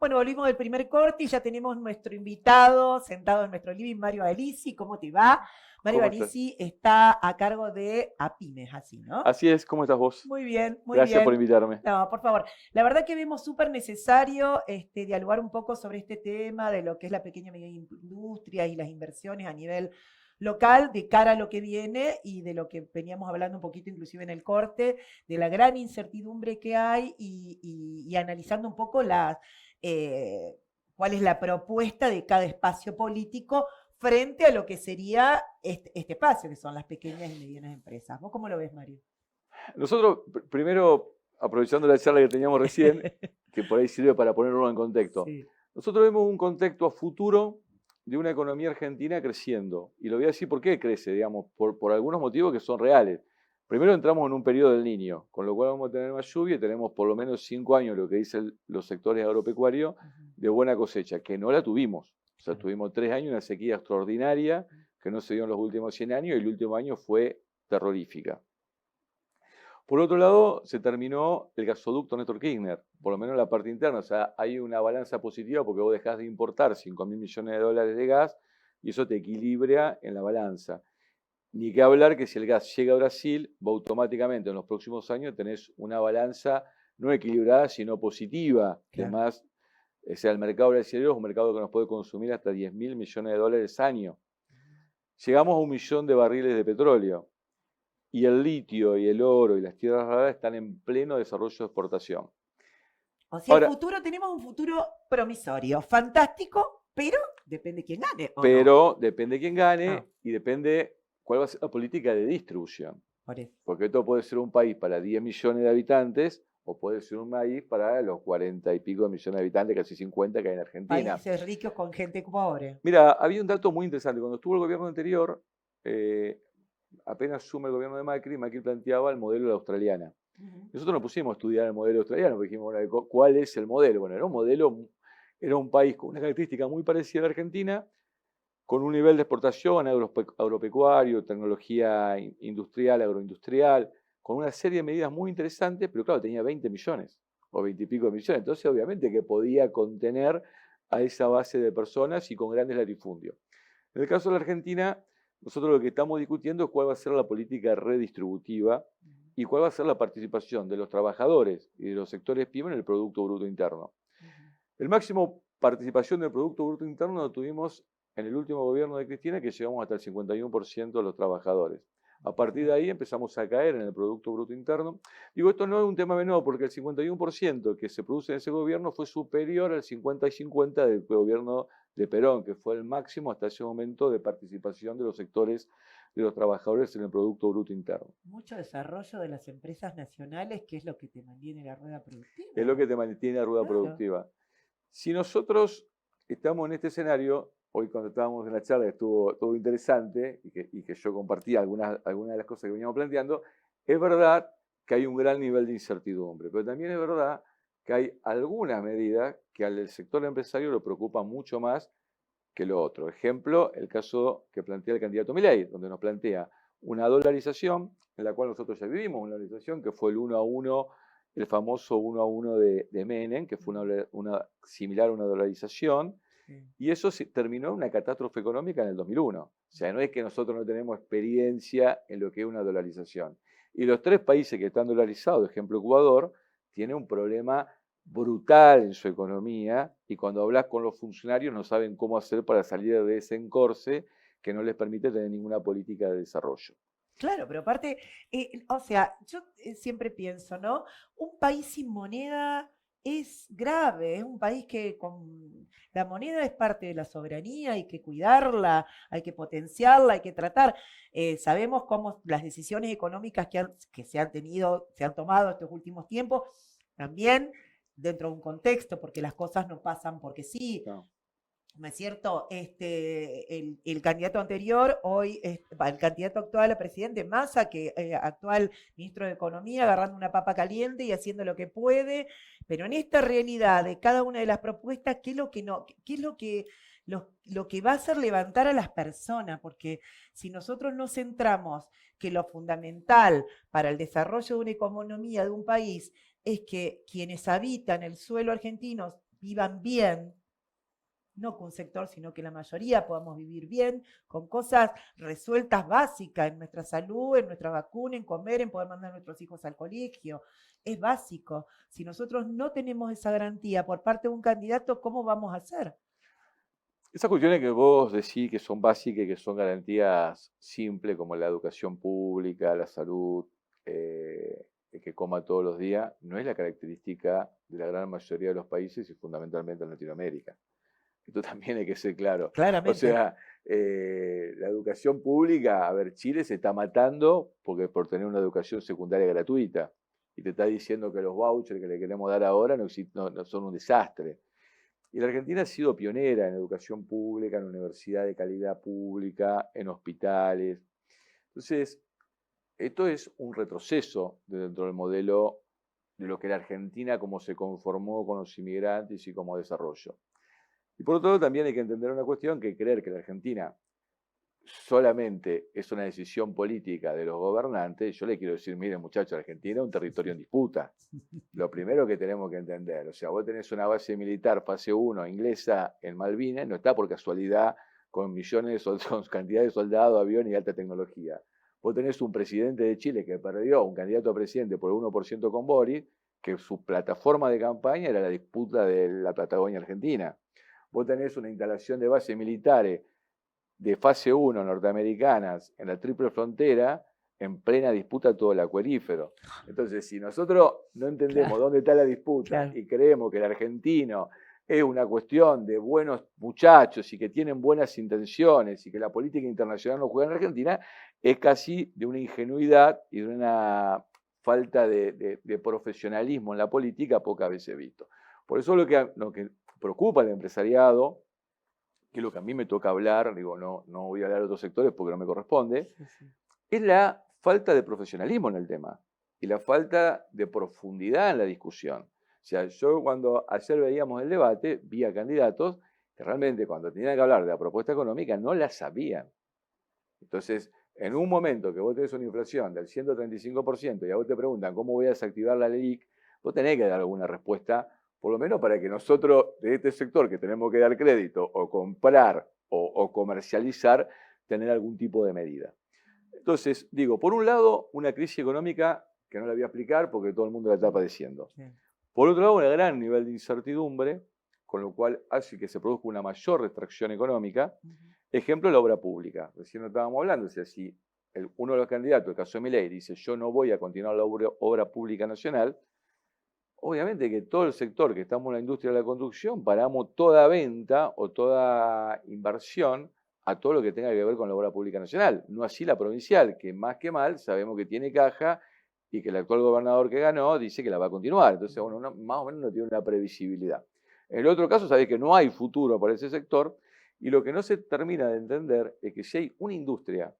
Bueno, volvimos del primer corte y ya tenemos nuestro invitado sentado en nuestro living, Mario Alisi. ¿Cómo te va? Mario ¿Cómo estás? Alisi está a cargo de APIMES, así, ¿no? Así es, ¿cómo estás vos? Muy bien, muy Gracias por bien. invitarme. No, por favor. La verdad que vemos súper necesario dialogar un poco sobre este tema de lo que es la pequeña y mediana industria y las inversiones a nivel local de cara a lo que viene y de lo que veníamos hablando un poquito inclusive en el corte, de la gran incertidumbre que hay y analizando un poco eh, cuál es la propuesta de cada espacio político frente a lo que sería este espacio, que son las pequeñas y medianas empresas. ¿Vos cómo lo ves, Mario? Nosotros, primero, aprovechando la charla que teníamos recién, que por ahí sirve para ponerlo en contexto, Sí. nosotros vemos un contexto a futuro de una economía argentina creciendo. Y lo voy a decir por qué crece, digamos, por algunos motivos que son reales. Primero entramos en un periodo del Niño, con lo cual vamos a tener más lluvia y tenemos por lo menos 5 años, lo que dicen los sectores agropecuarios, de buena cosecha, que no la tuvimos. O sea, tuvimos 3 años una sequía extraordinaria que no se dio en los últimos 100 años y el último año fue terrorífica. Por otro lado, se terminó el gasoducto Néstor Kirchner, por lo menos en la parte interna. O sea, hay una balanza positiva porque vos dejás de importar 5.000 millones de dólares de gas y eso te equilibra en la balanza. Ni que hablar que si el gas llega a Brasil, vos automáticamente en los próximos años tenés una balanza no equilibrada, sino positiva. Claro. Además, o sea, el mercado brasileño es un mercado que nos puede consumir hasta 10.000 millones de dólares año. Llegamos a 1.000.000 de barriles de petróleo. Y el litio y el oro y las tierras raras están en pleno desarrollo de exportación. O sea, Ahora, tenemos un futuro promisorio, fantástico, pero depende quién gane, ¿o no? pero depende quién gane Ah, y depende cuál va a ser la política de distribución. por eso. Porque esto puede ser un país para 10 millones de habitantes o puede ser un país para los 40 y pico de millones de habitantes, casi 50 que hay en Argentina. Países ricos con gente pobre. Mira, había un dato muy interesante. Cuando estuvo el gobierno anterior, eh, apenas suma el gobierno de Macri, Macri planteaba el modelo de la australiana. Nosotros nos pusimos a estudiar el modelo australiano, porque dijimos, bueno, ¿cuál es el modelo? Bueno, era un modelo, era un país con una característica muy parecida a la Argentina, con un nivel de exportación agropecuario, tecnología industrial, agroindustrial, con una serie de medidas muy interesantes, pero claro, tenía 20 millones o 20 y pico de millones, entonces obviamente que podía contener a esa base de personas y con grandes latifundios. En el caso de la Argentina, nosotros lo que estamos discutiendo es cuál va a ser la política redistributiva y cuál va a ser la participación de los trabajadores y de los sectores pyme en el Producto Bruto Interno. El máximo participación del Producto Bruto Interno lo tuvimos en el último gobierno de Cristina, que llegamos hasta el 51% de los trabajadores. A partir de ahí empezamos a caer en el Producto Bruto Interno. Digo, esto no es un tema menor, porque el 51% que se produce en ese gobierno fue superior al 50 y 50 del gobierno de Perón, que fue el máximo hasta ese momento de participación de los sectores de los trabajadores en el Producto Bruto Interno. Mucho desarrollo de las empresas nacionales, que es lo que te mantiene la rueda productiva. Es lo que te mantiene la rueda productiva. Si nosotros estamos en este escenario, hoy cuando estábamos en la charla estuvo todo interesante y que yo compartí algunas de las cosas que veníamos planteando, es verdad que hay un gran nivel de incertidumbre, pero también es verdad que hay algunas medidas que al sector empresario lo preocupan mucho más que lo otro. Ejemplo, el caso que plantea el candidato Milei, donde nos plantea una dolarización, en la cual nosotros ya vivimos una dolarización que fue el 1-1, el famoso 1-1 de Menem, que fue similar a una dolarización, y eso terminó en una catástrofe económica en el 2001. O sea, no es que nosotros no tenemos experiencia en lo que es una dolarización. Y los 3 países que están dolarizados, ejemplo Ecuador, tiene un problema brutal en su economía y cuando hablas con los funcionarios no saben cómo hacer para salir de ese encorce que no les permite tener ninguna política de desarrollo. Claro, pero aparte, o sea, yo siempre pienso, ¿no? Un país sin moneda es grave, es un país que con la moneda es parte de la soberanía, hay que cuidarla, hay que potenciarla, hay que tratar. Sabemos cómo las decisiones económicas que se han tenido, se han tomado estos últimos tiempos, también dentro de un contexto, porque las cosas no pasan porque sí. No. ¿No es cierto? El candidato anterior, hoy, el candidato actual a presidente, Massa, que actual ministro de Economía, agarrando una papa caliente y haciendo lo que puede, pero en esta realidad de cada una de las propuestas, ¿qué es lo que no, qué es lo que va a hacer levantar a las personas? Porque si nosotros nos centramos que lo fundamental para el desarrollo de una economía de un país es que quienes habitan el suelo argentino vivan bien, no con un sector, sino que la mayoría podamos vivir bien, con cosas resueltas básicas en nuestra salud, en nuestra vacuna, en comer, en poder mandar a nuestros hijos al colegio. Es básico. Si nosotros no tenemos esa garantía por parte de un candidato, ¿cómo vamos a hacer? Esas cuestiones que vos decís que son básicas y que son garantías simples, como la educación pública, la salud, el que coma todos los días, no es la característica de la gran mayoría de los países y fundamentalmente en Latinoamérica. Esto también hay que ser claro. Claramente. O sea, la educación pública, a ver, Chile se está matando por tener una educación secundaria gratuita. Y te está diciendo que los vouchers que le queremos dar ahora no son un desastre. Y la Argentina ha sido pionera en educación pública, en universidad de calidad pública, en hospitales. Entonces, esto es un retroceso dentro del modelo de lo que la Argentina como se conformó con los inmigrantes y como desarrollo. Y por otro lado también hay que entender una cuestión, que creer que la Argentina solamente es una decisión política de los gobernantes. Yo le quiero decir, miren muchachos, Argentina es un territorio en disputa. Lo primero que tenemos que entender, o sea, vos tenés una base militar fase 1 inglesa en Malvinas, no está por casualidad con millones de con cantidad de soldados, aviones y alta tecnología. Vos tenés un presidente de Chile que perdió, un candidato a presidente por el 1% con Boris, que su plataforma de campaña era la disputa de la Patagonia Argentina. Vos tenés una instalación de bases militares de fase 1 norteamericanas en la triple frontera, en plena disputa todo el acuífero. Entonces, si nosotros no entendemos dónde está la disputa y creemos que el argentino es una cuestión de buenos muchachos y que tienen buenas intenciones y que la política internacional no juega en Argentina, es casi de una ingenuidad y de una falta de profesionalismo en la política pocas veces visto. Por eso lo que preocupa al empresariado, que es lo que a mí me toca hablar, digo, no voy a hablar de otros sectores porque no me corresponde, es la falta de profesionalismo en el tema y la falta de profundidad en la discusión. O sea, yo cuando ayer veíamos el debate, vi a candidatos que realmente cuando tenían que hablar de la propuesta económica no la sabían. Entonces, en un momento que vos tenés una inflación del 135% y a vos te preguntan cómo voy a desactivar la LELIQ, vos tenés que dar alguna respuesta, por lo menos para que nosotros de este sector que tenemos que dar crédito o comprar o comercializar, tener algún tipo de medida. Entonces, digo, por un lado, una crisis económica que no la voy a explicar porque todo el mundo la está padeciendo. Por otro lado, un gran nivel de incertidumbre, con lo cual hace que se produzca una mayor restricción económica. Ejemplo, la obra pública. Recién no estábamos hablando, o sea, si uno de los candidatos, el caso de Milei, dice yo no voy a continuar la obra pública nacional, obviamente que todo el sector que estamos en la industria de la construcción paramos toda venta o toda inversión a todo lo que tenga que ver con la obra pública nacional. No así la provincial, que más que mal sabemos que tiene caja y que el actual gobernador que ganó dice que la va a continuar. Entonces, bueno, más o menos no tiene una previsibilidad. En el otro caso, sabéis que no hay futuro para ese sector y lo que no se termina de entender es que si hay una industria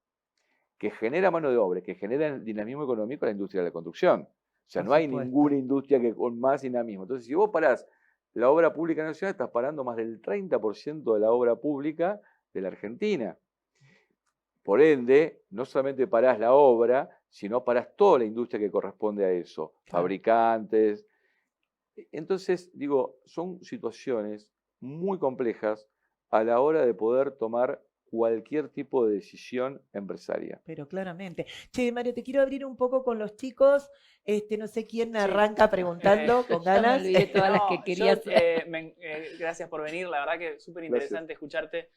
que genera mano de obra, que genera dinamismo económico, es la industria de la construcción. O sea, no hay ninguna industria que con más dinamismo. Entonces, si vos parás la obra pública nacional, estás parando más del 30% de la obra pública de la Argentina. Por ende, no solamente parás la obra, sino parás toda la industria que corresponde a eso, fabricantes. Entonces, digo, son situaciones muy complejas a la hora de poder tomar cualquier tipo de decisión empresaria. Pero claramente. Che, Mario, te quiero abrir un poco con los chicos. No sé quién arranca preguntando con ganas. Me olvidé todas las que querías. Gracias por venir, la verdad que es súper interesante escucharte.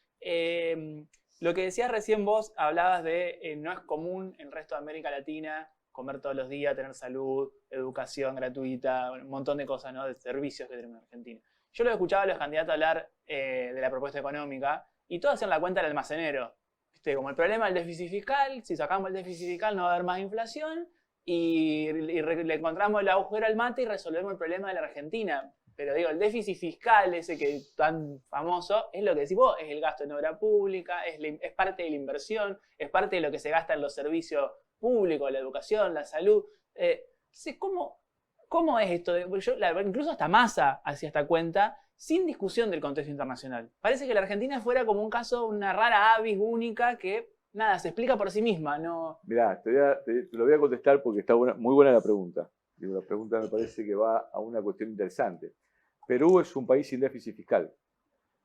Lo que decías recién vos, hablabas de no es común en el resto de América Latina comer todos los días, tener salud, educación gratuita, un montón de cosas, ¿no? De servicios que tenemos en Argentina. Yo lo escuchaba a los candidatos hablar de la propuesta económica y todos hacían la cuenta del almacenero. ¿Viste? Como el problema del déficit fiscal, si sacamos el déficit fiscal no va a haber más inflación y le encontramos el agujero al mate y resolvemos el problema de la Argentina. Pero digo, el déficit fiscal ese que es tan famoso, es lo que decís vos, es el gasto en obra pública, es parte de la inversión, es parte de lo que se gasta en los servicios públicos, la educación, la salud. ¿Cómo es esto? Incluso hasta Massa hacía esta cuenta sin discusión del contexto internacional. Parece que la Argentina fuera como un caso, una rara avis única que, nada, se explica por sí misma. No... Mirá, te lo voy a contestar porque está muy buena la pregunta. Digo, la pregunta me parece que va a una cuestión interesante. Perú es un país sin déficit fiscal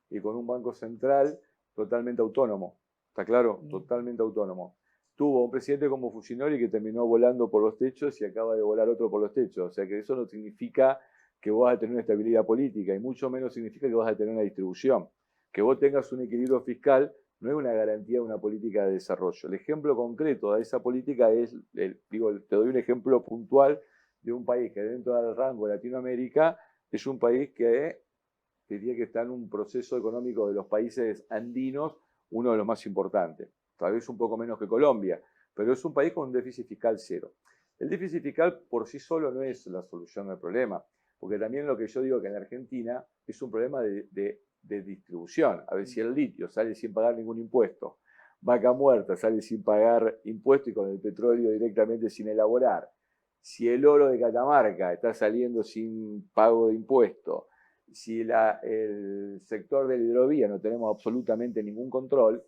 y con un banco central totalmente autónomo. ¿Está claro? Totalmente autónomo. Tuvo un presidente como Fujimori que terminó volando por los techos y acaba de volar otro por los techos. O sea que eso no significa que vos vas a tener una estabilidad política y mucho menos significa que vas a tener una distribución. Que vos tengas un equilibrio fiscal no es una garantía de una política de desarrollo. El ejemplo concreto de esa política es, te doy un ejemplo puntual de un país que dentro del rango de Latinoamérica es un país que diría que está en un proceso económico de los países andinos, uno de los más importantes. Tal vez un poco menos que Colombia, pero es un país con un déficit fiscal cero. El déficit fiscal por sí solo no es la solución del problema, porque también lo que yo digo que en Argentina es un problema de distribución. A ver, si el litio sale sin pagar ningún impuesto, Vaca Muerta sale sin pagar impuesto y con el petróleo directamente sin elaborar, si el oro de Catamarca está saliendo sin pago de impuesto, si el sector de la hidrovía no tenemos absolutamente ningún control,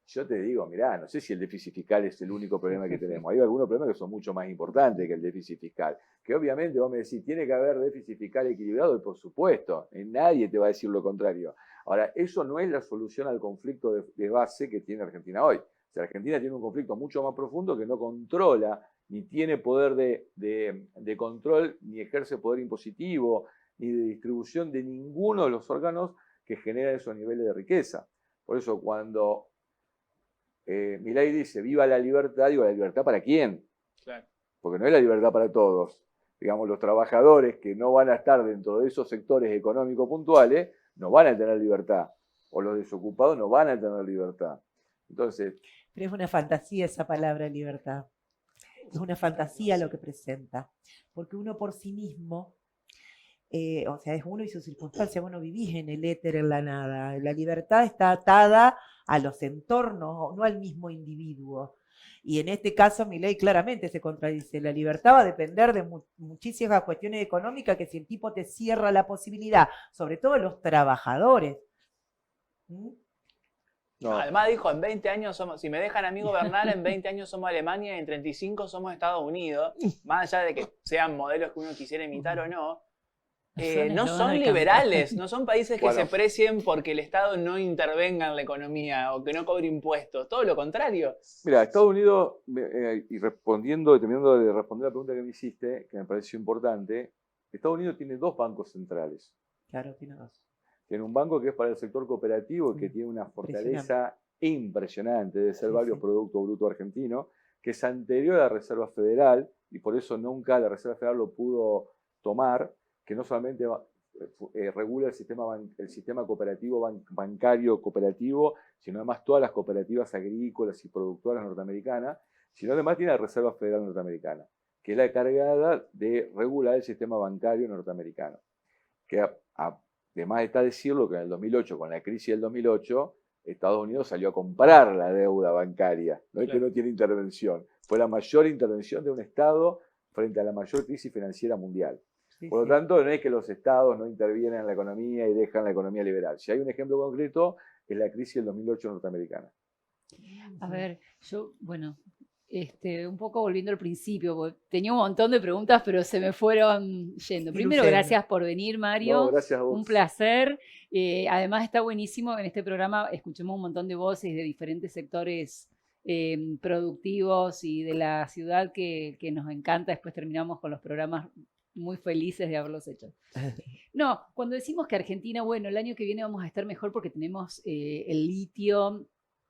yo te digo, mirá, no sé si el déficit fiscal es el único problema que tenemos. Hay algunos problemas que son mucho más importantes que el déficit fiscal. Que obviamente vos me decís, tiene que haber déficit fiscal equilibrado, y por supuesto, nadie te va a decir lo contrario. Ahora, eso no es la solución al conflicto de base que tiene Argentina hoy. O sea, Argentina tiene un conflicto mucho más profundo que no controla, ni tiene poder de control, ni ejerce poder impositivo, ni de distribución de ninguno de los órganos que generan esos niveles de riqueza. Por eso cuando Milei dice, viva la libertad, digo, ¿la libertad para quién? Claro. Porque no es la libertad para todos. Digamos, los trabajadores que no van a estar dentro de esos sectores económicos puntuales no van a tener libertad. O los desocupados no van a tener libertad. Entonces... Pero es una fantasía esa palabra libertad. Es una fantasía lo que presenta. Porque uno por sí mismo, o sea, es uno y sus circunstancias. Vos no vivís en el éter, en la nada. La libertad está atada a los entornos, no al mismo individuo. Y en este caso, Milei claramente se contradice. La libertad va a depender de muchísimas cuestiones económicas, que si el tipo te cierra la posibilidad, sobre todo los trabajadores. No. Además dijo, en 20 años somos, si me dejan a mí gobernar, en 20 años somos Alemania y en 35 somos Estados Unidos. Más allá de que sean modelos que uno quisiera imitar o no, no son liberales, no son países que se precien porque el Estado no intervenga en la economía o que no cobre impuestos, todo lo contrario. Mira, Estados Unidos, y terminando de responder la pregunta que me hiciste, que me pareció importante, Estados Unidos tiene dos bancos centrales. Claro, tiene dos. Tiene un banco que es para el sector cooperativo, que tiene una fortaleza impresionante de ser varios productos brutos argentinos, que es anterior a la Reserva Federal, y por eso nunca la Reserva Federal lo pudo tomar, que no solamente regula el sistema cooperativo, bancario cooperativo, sino además todas las cooperativas agrícolas y productoras norteamericanas, sino además tiene la Reserva Federal norteamericana, que es la encargada de regular el sistema bancario norteamericano. Que además está decirlo que en el 2008, con la crisis del 2008, Estados Unidos salió a comprar la deuda bancaria. No es que no tiene intervención, fue la mayor intervención de un Estado frente a la mayor crisis financiera mundial. Por lo tanto, no es que los estados no intervienen en la economía y dejan la economía liberal. Si hay un ejemplo concreto, es la crisis del 2008 norteamericana. A ver, yo, bueno, un poco volviendo al principio, tenía un montón de preguntas, pero se me fueron yendo. Primero, gracias por venir, Mario. No, gracias a vos. Un placer. Además, está buenísimo que en este programa escuchemos un montón de voces de diferentes sectores productivos y de la ciudad que nos encanta. Después terminamos con los programas muy felices de haberlos hecho. No, cuando decimos que Argentina, bueno, el año que viene vamos a estar mejor porque tenemos el litio,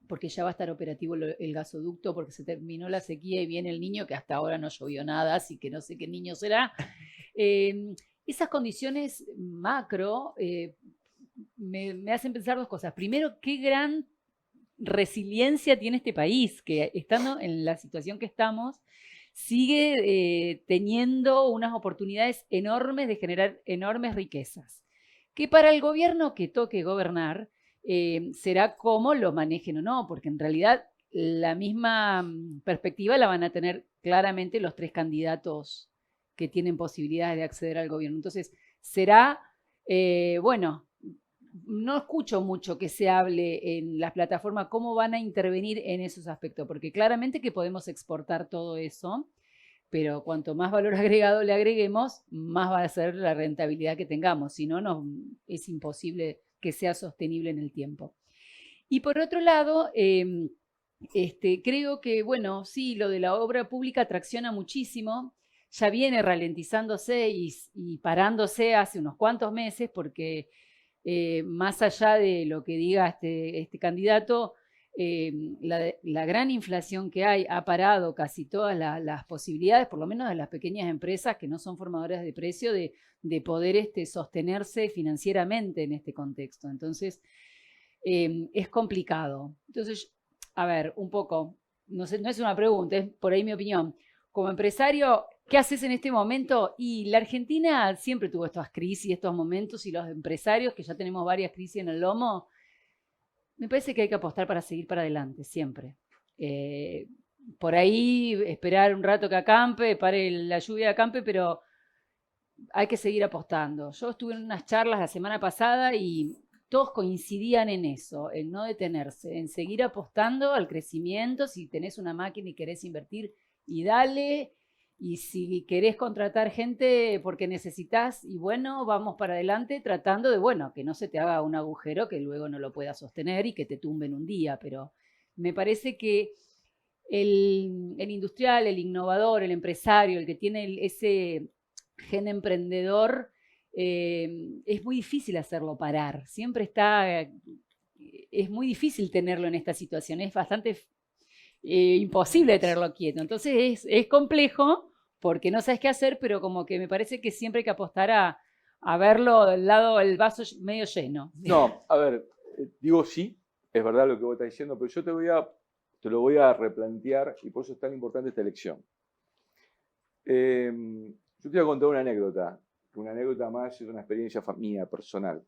porque ya va a estar operativo el gasoducto, porque se terminó la sequía y viene el niño, que hasta ahora no llovió nada, así que no sé qué niño será. Esas condiciones macro me hacen pensar dos cosas. Primero, qué gran resiliencia tiene este país, que estando en la situación que estamos, sigue teniendo unas oportunidades enormes de generar enormes riquezas, que para el gobierno que toque gobernar será cómo lo manejen o no, porque en realidad la misma perspectiva la van a tener claramente los tres candidatos que tienen posibilidades de acceder al gobierno. Entonces, será, bueno, no escucho mucho que se hable en las plataformas cómo van a intervenir en esos aspectos, porque claramente que podemos exportar todo eso, pero cuanto más valor agregado le agreguemos, más va a ser la rentabilidad que tengamos, si no, no es imposible que sea sostenible en el tiempo. Y por otro lado, creo que, bueno, sí, lo de la obra pública tracciona muchísimo, ya viene ralentizándose y parándose hace unos cuantos meses, porque más allá de lo que diga este candidato, la gran inflación que hay ha parado casi todas las posibilidades, por lo menos de las pequeñas empresas que no son formadoras de precio, de poder sostenerse financieramente en este contexto. Entonces, es complicado. Entonces, a ver, un poco, no sé, no es una pregunta, es por ahí mi opinión. Como empresario, ¿qué haces en este momento? Y la Argentina siempre tuvo estas crisis, estos momentos, y los empresarios, que ya tenemos varias crisis en el lomo, me parece que hay que apostar para seguir para adelante, siempre. Por ahí esperar un rato que acampe, pare la lluvia de acampe, pero hay que seguir apostando. Yo estuve en unas charlas la semana pasada y todos coincidían en eso, en no detenerse, en seguir apostando al crecimiento. Si tenés una máquina y querés invertir, y dale. Y si querés contratar gente porque necesitas, y bueno, vamos para adelante tratando de, bueno, que no se te haga un agujero que luego no lo puedas sostener y que te tumben un día. Pero me parece que el industrial, el innovador, el empresario, el que tiene ese gen emprendedor, es muy difícil hacerlo parar. Siempre es muy difícil tenerlo en esta situación, es bastante imposible tenerlo quieto. Entonces es complejo porque no sabes qué hacer, pero como que me parece que siempre hay que apostar a verlo del lado del vaso medio lleno. No, a ver, digo sí, es verdad lo que vos estás diciendo, pero yo te lo voy a replantear y por eso es tan importante esta elección. Yo te voy a contar una anécdota más, es una experiencia mía, personal.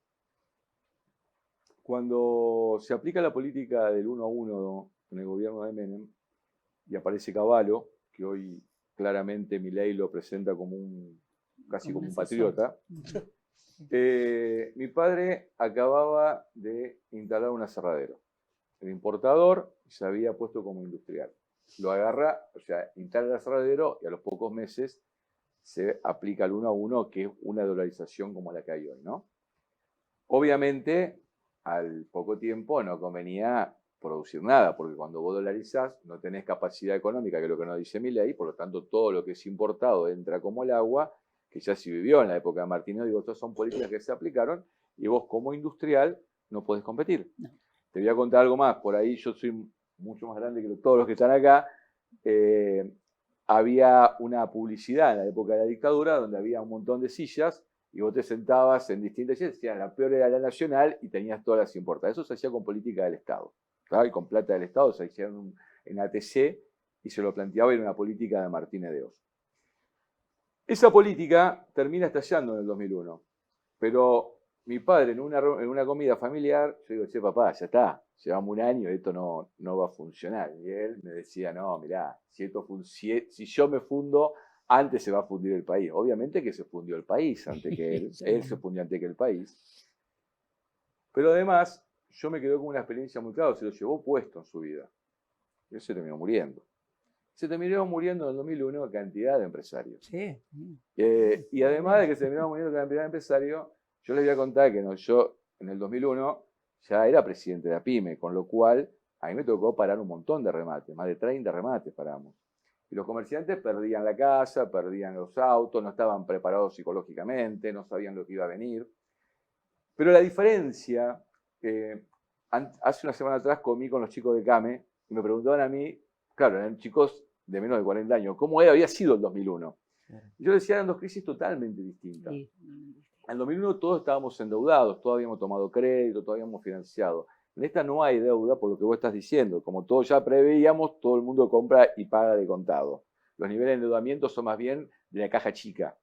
Cuando se aplica la política del 1 a 1 en el gobierno de Menem y aparece Cavallo, que hoy claramente Milei lo presenta como casi como un patriota, mi padre acababa de instalar un aserradero. El importador se había puesto como industrial. Lo agarra, o sea, instala el aserradero y a los pocos meses se aplica el 1 a 1, que es una dolarización como la que hay hoy, ¿no? Obviamente, al poco tiempo no convenía producir nada, porque cuando vos dolarizás no tenés capacidad económica, que es lo que nos dice Milei, por lo tanto todo lo que es importado entra como el agua, que ya se vivió en la época de Martínez. Digo, estas son políticas que se aplicaron y vos como industrial no podés competir. No. Te voy a contar algo más, por ahí yo soy mucho más grande que todos los que están acá. Había una publicidad en la época de la dictadura donde había un montón de sillas y vos te sentabas en distintas sillas, decían la peor era la nacional y tenías todas las importadas. Eso se hacía con política del Estado, ¿sabes? Y con plata del Estado se hicieron en ATC y se lo planteaba en una política de Martínez de Oz. Esa política termina estallando en el 2001, pero mi padre en una comida familiar, yo digo, che papá, ya está, llevamos un año y esto no va a funcionar. Y él me decía, no, mirá, si yo me fundo, antes se va a fundir el país. Obviamente que se fundió el país antes que él, él se fundió antes que el país. Pero además, yo me quedé con una experiencia muy clara, se lo llevó puesto en su vida. Y él se terminó muriendo. Se terminó muriendo en el 2001 cantidad de empresarios. Sí. Y además de que se terminó muriendo cantidad de empresarios, yo les voy a contar que yo en el 2001 ya era presidente de APYME, con lo cual a mí me tocó parar un montón de remates, más de 30 remates paramos. Y los comerciantes perdían la casa, perdían los autos, no estaban preparados psicológicamente, no sabían lo que iba a venir. Pero la diferencia, hace una semana atrás comí con los chicos de CAME y me preguntaban a mí, claro, eran chicos de menos de 40 años, ¿cómo había sido el 2001? Y yo decía, eran dos crisis totalmente distintas. Sí. En el 2001 todos estábamos endeudados, todos habíamos tomado crédito, todos habíamos financiado. En esta no hay deuda por lo que vos estás diciendo. Como todos ya preveíamos, todo el mundo compra y paga de contado. Los niveles de endeudamiento son más bien de la caja chica.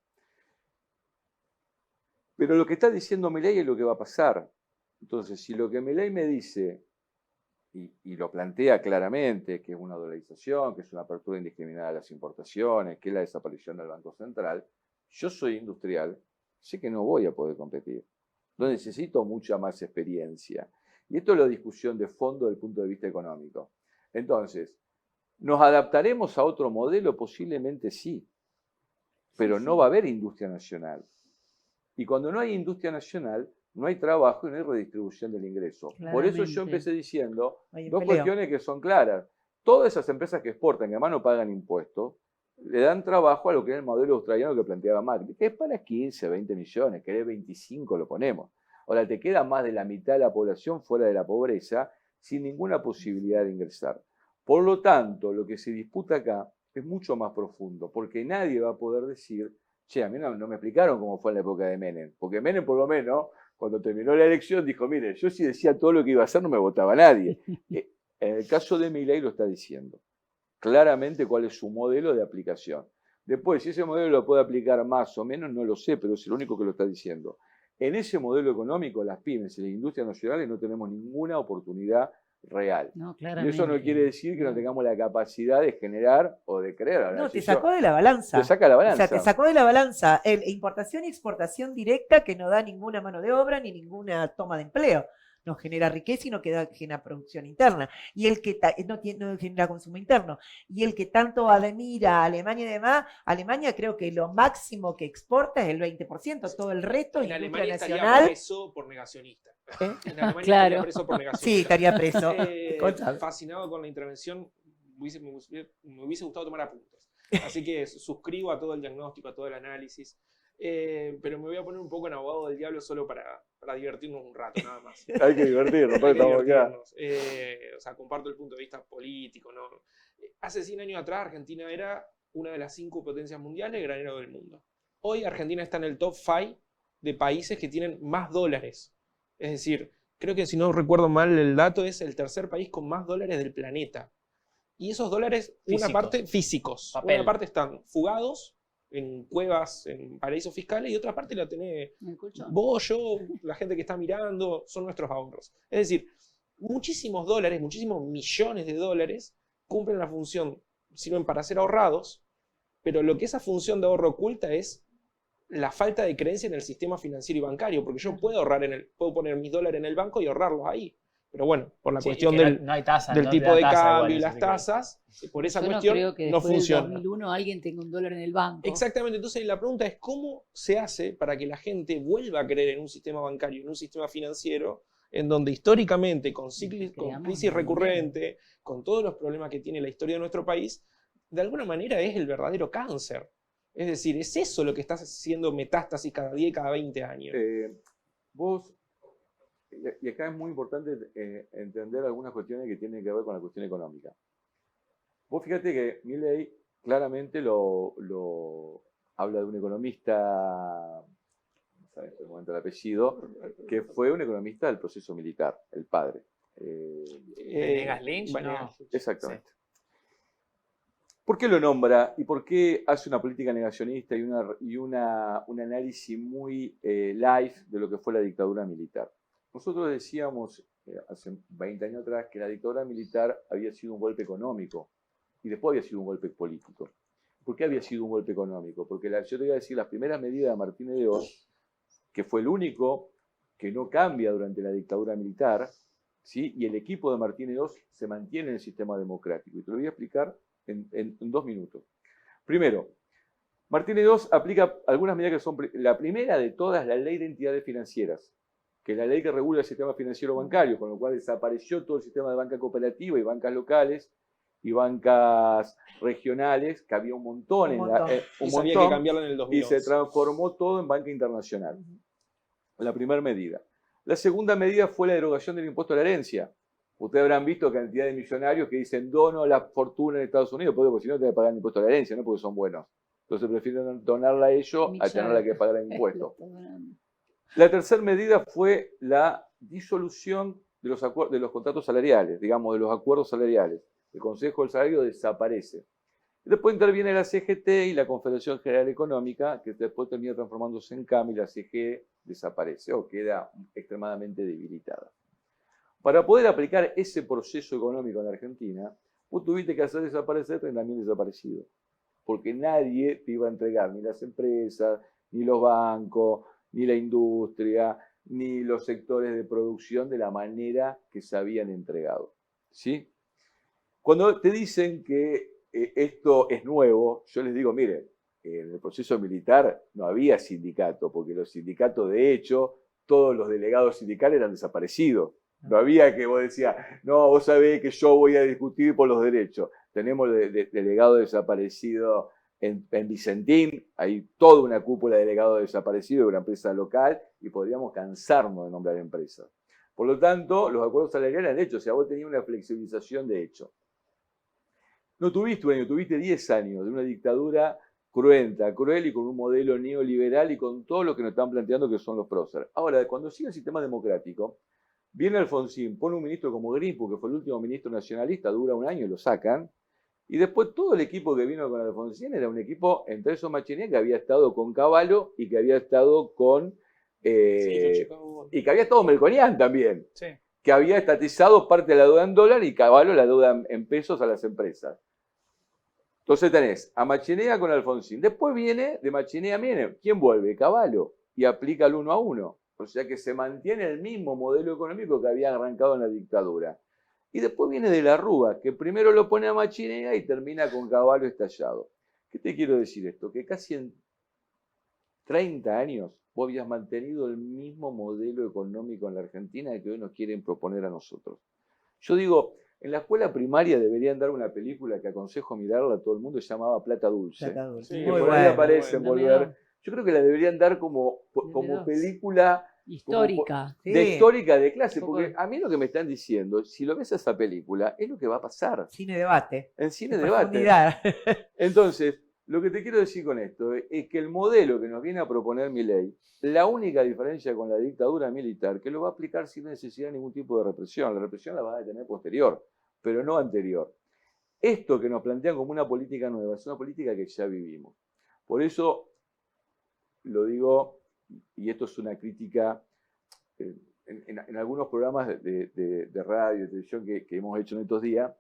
Pero lo que está diciendo Milei es lo que va a pasar. Entonces, si lo que Milei me dice, y lo plantea claramente, que es una dolarización, que es una apertura indiscriminada de las importaciones, que es la desaparición del Banco Central, yo soy industrial, sé que no voy a poder competir. No necesito mucha más experiencia. Y esto es la discusión de fondo desde el punto de vista económico. Entonces, ¿Nos adaptaremos a otro modelo? Posiblemente sí, pero no va a haber industria nacional. Y cuando no hay industria nacional, no hay trabajo y no hay redistribución del ingreso. Por eso yo empecé diciendo dos cuestiones que son claras. Todas esas empresas que exportan, que además no pagan impuestos, le dan trabajo a lo que es el modelo australiano que planteaba Macri, que es para 15, 20 millones, querés 25 lo ponemos. Ahora te queda más de la mitad de la población fuera de la pobreza sin ninguna posibilidad de ingresar. Por lo tanto, lo que se disputa acá es mucho más profundo, porque nadie va a poder decir, che, a mí no me explicaron cómo fue en la época de Menem, porque Menem por lo menos, cuando terminó la elección, dijo, mire, yo si decía todo lo que iba a hacer no me votaba nadie. En el caso de Milei lo está diciendo claramente cuál es su modelo de aplicación. Después, si ese modelo lo puede aplicar más o menos, no lo sé, pero es el único que lo está diciendo. En ese modelo económico, las pymes y las industrias nacionales no tenemos ninguna oportunidad real. No, y eso no quiere decir que no tengamos la capacidad de generar o de crear. No, te sacó de la balanza. Te saca la balanza. O sea, te sacó de la balanza importación y exportación directa que no da ninguna mano de obra ni ninguna toma de empleo. No genera riqueza y no genera producción interna. Y el que no genera consumo interno. Y el que tanto admira a Alemania y demás, Alemania creo que lo máximo que exporta es el 20%, todo el resto es industria nacional. Estaría preso por negacionista. En Alemania estaría preso por negacionista. Sí, estaría preso. Fascinado con la intervención, me hubiese gustado tomar apuntes. Así que suscribo a todo el diagnóstico, a todo el análisis. Pero me voy a poner un poco en abogado del diablo solo para divertirnos un rato, nada más. Hay que divertirnos, estamos acá. O sea, comparto el punto de vista político, ¿no? Hace 100 años atrás Argentina era una de las 5 potencias mundiales, granero del mundo. Hoy Argentina está en el top 5 de países que tienen más dólares. Es decir, creo que si no recuerdo mal el dato es el tercer país con más dólares del planeta. Y esos dólares, una parte físicos, una parte están fugados en cuevas, en paraísos fiscales, y otra parte la tenés vos, yo, la gente que está mirando, son nuestros ahorros. Es decir, muchísimos dólares, muchísimos millones de dólares cumplen la función, sirven para ser ahorrados, pero lo que esa función de ahorro oculta es la falta de creencia en el sistema financiero y bancario, porque yo puedo puedo poner mis dólares en el banco y ahorrarlos ahí. Pero bueno, por la cuestión del tipo de cambio y las tasas, por esa cuestión no creo que no funciona. Del 2001 alguien tenga un dólar en el banco. Exactamente, entonces la pregunta es cómo se hace para que la gente vuelva a creer en un sistema bancario, en un sistema financiero, en donde históricamente, con crisis recurrente, con todos los problemas que tiene la historia de nuestro país, de alguna manera es el verdadero cáncer. Es decir, es eso lo que está haciendo metástasis cada 10 y cada 20 años. Vos... Y acá es muy importante entender algunas cuestiones que tienen que ver con la cuestión económica. Vos fíjate que Milei claramente lo habla de un economista, no sé en este momento el apellido, que fue un economista del proceso militar, el padre. ¿Venegas Lynch? No. Exactamente. Sí. ¿Por qué lo nombra y por qué hace una política negacionista y un análisis muy live de lo que fue la dictadura militar? Nosotros decíamos hace 20 años atrás que la dictadura militar había sido un golpe económico y después había sido un golpe político. ¿Por qué había sido un golpe económico? Porque yo te voy a decir, las primeras medidas de Martínez de Oz, que fue el único que no cambia durante la dictadura militar, ¿sí? Y el equipo de Martínez de Oz se mantiene en el sistema democrático. Y te lo voy a explicar en 2 minutos. Primero, Martínez de Oz aplica algunas medidas que son... La primera de todas, la ley de entidades financieras, que es la ley que regula el sistema financiero bancario, con lo cual desapareció todo el sistema de banca cooperativa y bancas locales y bancas regionales, que había un montón. Había que cambiarlo en el 2011. Y se transformó todo en banca internacional. La primera medida. La segunda medida fue la derogación del impuesto a la herencia. Ustedes habrán visto cantidad de millonarios que dicen dono la fortuna en Estados Unidos, porque si no te van a pagar el impuesto a la herencia, no porque son buenos. Entonces prefieren donarla a ellos a tenerla que pagar el impuesto. La tercera medida fue la disolución de los contratos salariales, digamos, de los acuerdos salariales. El Consejo del Salario desaparece. Después interviene la CGT y la Confederación General Económica, que después termina transformándose en CAM y la CGE desaparece o queda extremadamente debilitada. Para poder aplicar ese proceso económico en la Argentina, vos tuviste que hacer desaparecer 30.000 desaparecidos, porque nadie te iba a entregar, ni las empresas, ni los bancos, ni la industria, ni los sectores de producción de la manera que se habían entregado. ¿Sí? Cuando te dicen que esto es nuevo, yo les digo, miren, en el proceso militar no había sindicato, porque los sindicatos, de hecho, todos los delegados sindicales eran desaparecidos. No había que vos decías, no, vos sabés que yo voy a discutir por los derechos. Tenemos delegados desaparecidos en Vicentín, hay toda una cúpula de delegados desaparecidos de una empresa local y podríamos cansarnos de nombrar empresas. Por lo tanto, los acuerdos salariales han hecho, o sea, vos tenías una flexibilización de hecho. No tuviste un año, tuviste 10 años de una dictadura cruenta, cruel y con un modelo neoliberal y con todo lo que nos están planteando que son los próceres. Ahora, cuando sigue el sistema democrático, viene Alfonsín, pone un ministro como Grispo, que fue el último ministro nacionalista, dura un año y lo sacan, y después todo el equipo que vino con Alfonsín era un equipo, entre esos Machinea, que había estado con Cavallo y que había estado con... y que había estado Melconian también, Sí. que había estatizado parte de la deuda en dólar y Cavallo la deuda en pesos a las empresas. Entonces tenés a Machinea con Alfonsín. Después viene, de Machinea viene, ¿quién vuelve? Cavallo. Y aplica el 1 a 1. O sea que se mantiene el mismo modelo económico que había arrancado en la dictadura. Y después viene de la Rúa, que primero lo pone a Machinea y termina con Cavallo estallado. ¿Qué te quiero decir esto? Que casi en 30 años vos habías mantenido el mismo modelo económico en la Argentina que hoy nos quieren proponer a nosotros. Yo digo, en la escuela primaria deberían dar una película que aconsejo mirarla a todo el mundo, se llamaba Plata Dulce. Plata Dulce. Sí, Que Muy por ahí bueno. aparece en No me Volver. da. Yo creo que la deberían dar como dos. película Histórica. Sí. de histórica de clase, Un poco porque de- a mí lo que me están diciendo, si lo ves a esa película, es lo que va a pasar. Cine debate. En cine De debate. profundidad. Entonces, lo que te quiero decir con esto es que el modelo que nos viene a proponer Milei, la única diferencia con la dictadura militar, que lo va a aplicar sin necesidad de ningún tipo de represión. La represión la va a tener posterior, pero no anterior. Esto que nos plantean como una política nueva es una política que ya vivimos. Por eso lo digo, y esto es una crítica en algunos programas de radio, de televisión que hemos hecho en estos días,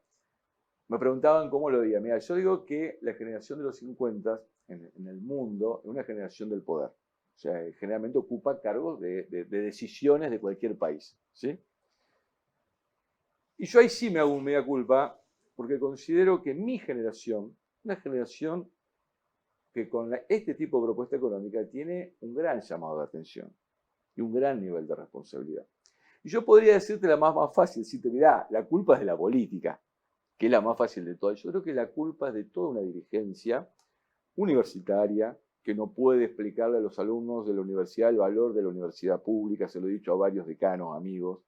me preguntaban cómo lo veía. Mira, yo digo que la generación de los 50 en el mundo es una generación del poder. O sea, generalmente ocupa cargos de decisiones de cualquier país, ¿sí? Y yo ahí sí me hago un mea culpa, porque considero que mi generación, una generación que con este tipo de propuesta económica tiene un gran llamado de atención y un gran nivel de responsabilidad. Y yo podría decirte la más fácil, decirte, mirá, la culpa es de la política, que es la más fácil de todas. Yo creo que la culpa es de toda una dirigencia universitaria que no puede explicarle a los alumnos de la universidad el valor de la universidad pública, se lo he dicho a varios decanos, amigos,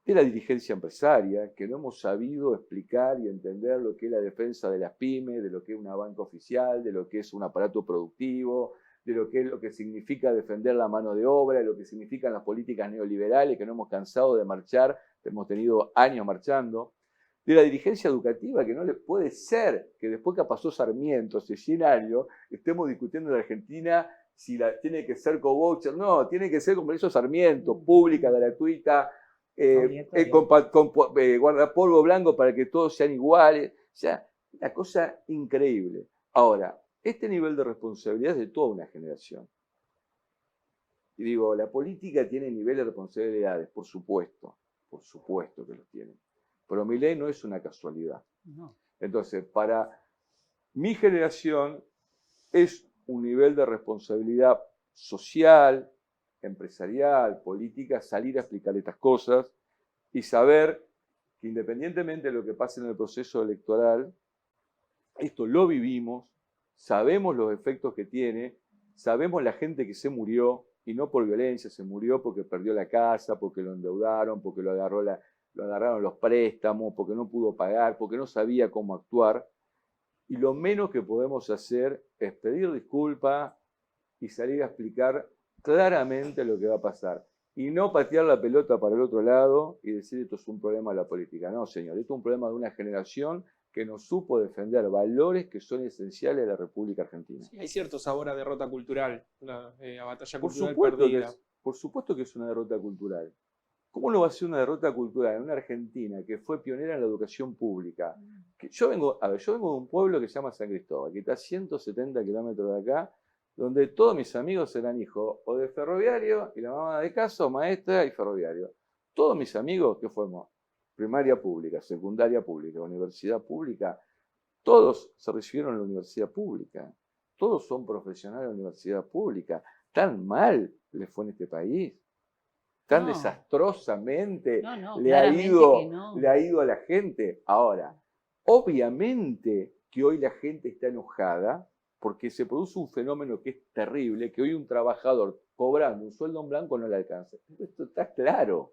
de la dirigencia empresaria, que no hemos sabido explicar y entender lo que es la defensa de las pymes, de lo que es una banca oficial, de lo que es un aparato productivo, de lo que significa defender la mano de obra, de lo que significan las políticas neoliberales, que no hemos cansado de marchar, hemos tenido años marchando, de la dirigencia educativa, que no le puede ser que después que pasó Sarmiento, hace 100 años, estemos discutiendo en Argentina si tiene que ser co-voucher. No, tiene que ser como hizo Sarmiento, pública, gratuita, con guardapolvo blanco para que todos sean iguales. O sea, una cosa increíble. Ahora, este nivel de responsabilidad es de toda una generación. Y digo, la política tiene niveles de responsabilidades, por supuesto que los tiene. Pero Milei no es una casualidad. No. Entonces, para mi generación es un nivel de responsabilidad social, empresarial, política, salir a explicar estas cosas y saber que independientemente de lo que pase en el proceso electoral, esto lo vivimos, sabemos los efectos que tiene, sabemos la gente que se murió, y no por violencia, se murió porque perdió la casa, porque lo endeudaron, porque lo agarraron los préstamos, porque no pudo pagar, porque no sabía cómo actuar. Y lo menos que podemos hacer es pedir disculpas y salir a explicar claramente lo que va a pasar. Y no patear la pelota para el otro lado y decir esto es un problema de la política. No, señor, esto es un problema de una generación que no supo defender valores que son esenciales de la República Argentina. Sí, hay cierto sabor a derrota cultural, a batalla Por cultural supuesto, perdida. por supuesto que es una derrota cultural. ¿Cómo no va a ser una derrota cultural en una Argentina que fue pionera en la educación pública? Yo vengo de un pueblo que se llama San Cristóbal, que está a 170 kilómetros de acá, donde todos mis amigos eran hijos o de ferroviario y la mamá de casa, o maestra y ferroviario. Todos mis amigos, ¿qué fuimos? primaria pública, secundaria pública, universidad pública, todos se recibieron en la universidad pública. Todos son profesionales de la universidad pública. ¿Tan mal les fue en este país? ¿Tan No. desastrosamente No, le ha claramente ido, que no. le ha ido a la gente? Ahora, obviamente que hoy la gente está enojada porque se produce un fenómeno que es terrible, que hoy un trabajador cobrando un sueldo en blanco no le alcanza. Esto está claro.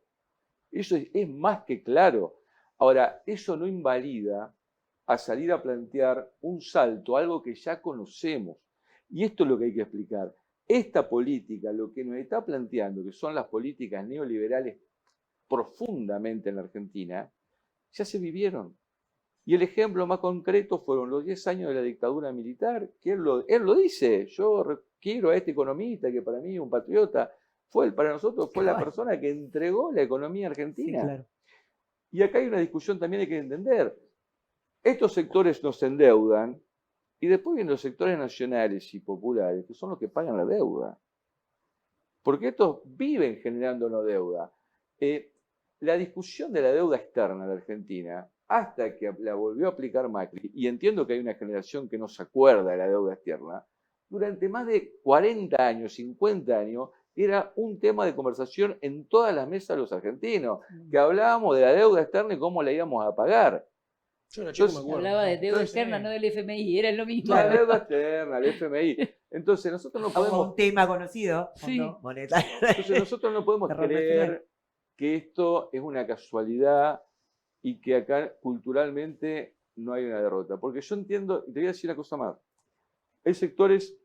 Eso es más que claro. Ahora, eso no invalida a salir a plantear un salto, algo que ya conocemos. Y esto es lo que hay que explicar. Esta política, lo que nos está planteando, que son las políticas neoliberales profundamente en la Argentina, ya se vivieron. Y el ejemplo más concreto fueron los 10 años de la dictadura militar, que él lo dice, yo quiero a este economista que para mí es un patriota, para nosotros fue la persona que entregó la economía argentina. Sí, claro. Y acá hay una discusión también hay que entender. Estos sectores nos endeudan y después vienen los sectores nacionales y populares, que son los que pagan la deuda. Porque estos viven generándonos deuda. La discusión de la deuda externa de Argentina, hasta que la volvió a aplicar Macri, y entiendo que hay una generación que no se acuerda de la deuda externa, durante más de 40 años, 50 años, era un tema de conversación en todas las mesas de los argentinos, que hablábamos de la deuda externa y cómo la íbamos a pagar. Yo era chico, me Entonces, acuerdo. Hablaba de deuda Entonces, externa, no del FMI, era lo mismo. la deuda externa, el FMI. Entonces nosotros no Como podemos, un tema conocido, Sí. Fondo Monetario. entonces, nosotros no podemos Perdón, creer que esto es una casualidad y que acá culturalmente no hay una derrota. Porque yo entiendo, y te voy a decir una cosa más, hay sectores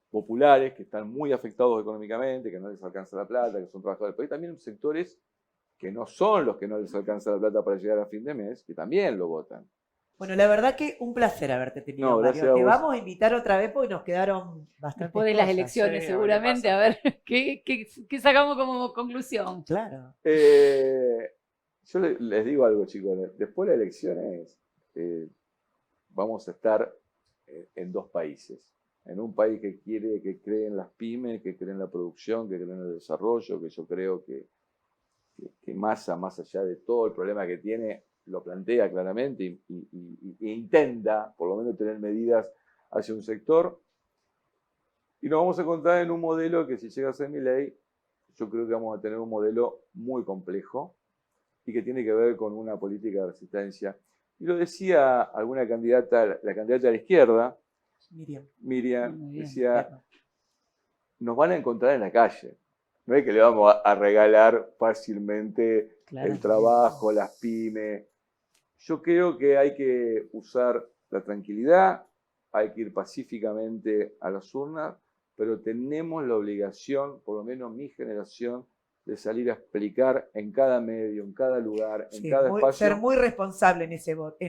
populares que están muy afectados económicamente, que no les alcanza la plata, que son trabajadores, pero hay también sectores que no son los que no les alcanza la plata para llegar a fin de mes, que también lo votan. Bueno, la verdad que un placer haberte tenido, No, gracias Mario. a Te vos. vamos a invitar otra vez porque nos quedaron bastante Después de las cosas. elecciones, sí, seguramente, a ver qué sacamos como conclusión. Claro. Yo les digo algo, chicos. Después de las elecciones vamos a estar en dos países. En un país que cree en las pymes, que cree en la producción, que cree en el desarrollo, que yo creo que Massa, más allá de todo el problema que tiene, lo plantea claramente e intenta, por lo menos, tener medidas hacia un sector. Y nos vamos a encontrar en un modelo que, si llega a ser Milei, yo creo que vamos a tener un modelo muy complejo y que tiene que ver con una política de resistencia. Y lo decía alguna candidata, la candidata de la izquierda, Miriam, Muy bien. decía, nos van a encontrar en la calle. No es que le vamos a regalar fácilmente Claro. el trabajo, las pymes. Yo creo que hay que usar la tranquilidad, hay que ir pacíficamente a las urnas, pero tenemos la obligación, por lo menos mi generación, de salir a explicar en cada medio, en cada lugar, en Sí, cada espacio. ser muy responsable en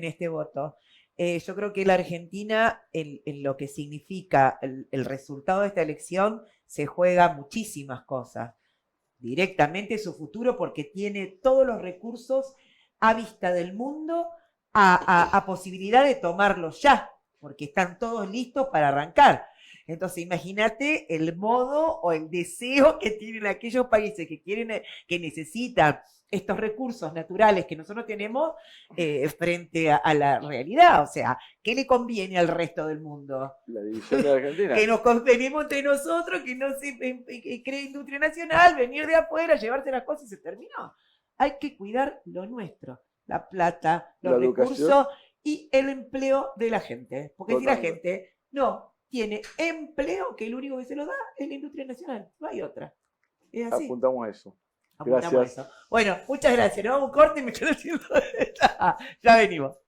este voto. Yo creo que la Argentina, en lo que significa el resultado de esta elección, se juega muchísimas cosas. Directamente su futuro, porque tiene todos los recursos a vista del mundo, a posibilidad de tomarlos ya, porque están todos listos para arrancar. Entonces, imagínate el modo o el deseo que tienen aquellos países que necesitan estos recursos naturales que nosotros tenemos frente a la realidad. O sea, ¿qué le conviene al resto del mundo? La división de la Argentina. Que nos convenimos entre nosotros, que no se cree industria nacional, venir de afuera, llevarse las cosas y se terminó. Hay que cuidar lo nuestro, la plata, los La educación. recursos y el empleo de la gente. Porque si la Totalmente. gente no tiene empleo, que el único que se lo da es la industria nacional, no hay otra. Es así. Apuntamos a eso. Apuntamos Gracias. a eso. Bueno, muchas gracias. Nos vamos a un corte y me quedo haciendo. Ya venimos.